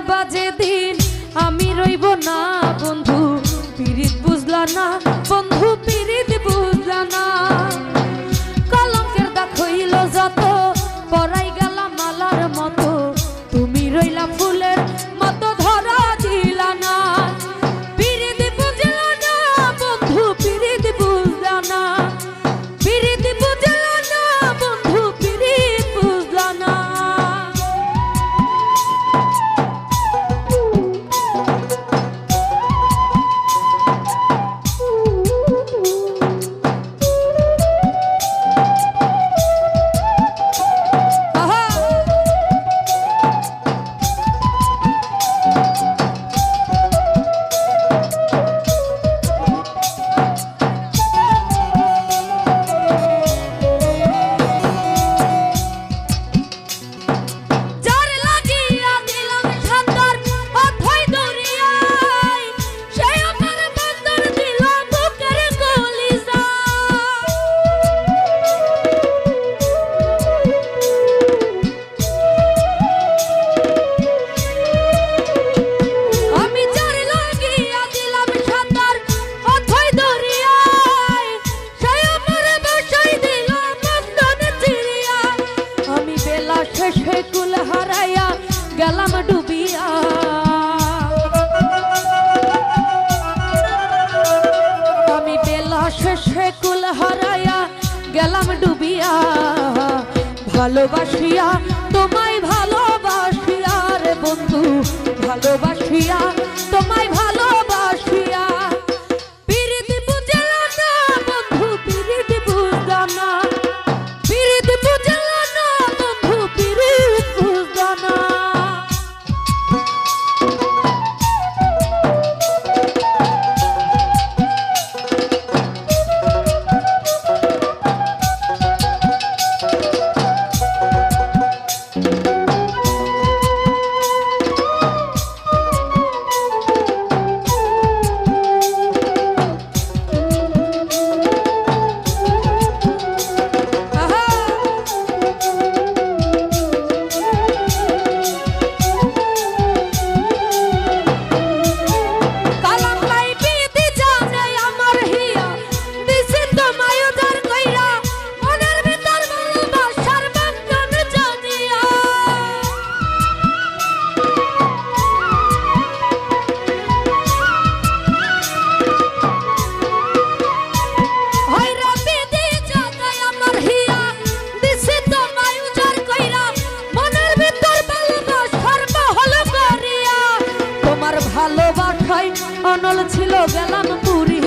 বাজে দিন আমি রইব না বন্ধু পিরিত বুঝলা না বন্ধু পিরিত বুঝলা না কলঙ্কের দাগ হইল যত পরাই গেলাম মালার মতো তুমি রইলা ফুলের মতো ধরা দিলা না পিরিত বুঝলা না বন্ধু পিরিত বুঝলা না পিরিত বুঝলা না বন্ধু পিরিত বুঝলা না কুল হারাইয়া গেলাম ডুবিয়া আমি বেলা শেষে কুল হারাইয়া গেলাম ডুবিয়া ভালোবাসিয়া তোমায় ভালোবাসিয়া রে বন্ধু ভালোবাসিয়া তোমায় ভালোবাসিয়া পিরিত বুঝলা না বন্ধু পিরিত বুঝলা না পিরিত বুঝলা না বন্ধু পিরিত বুঝলা না ভালোবাসায় অনল ছিল গেলাম পুরি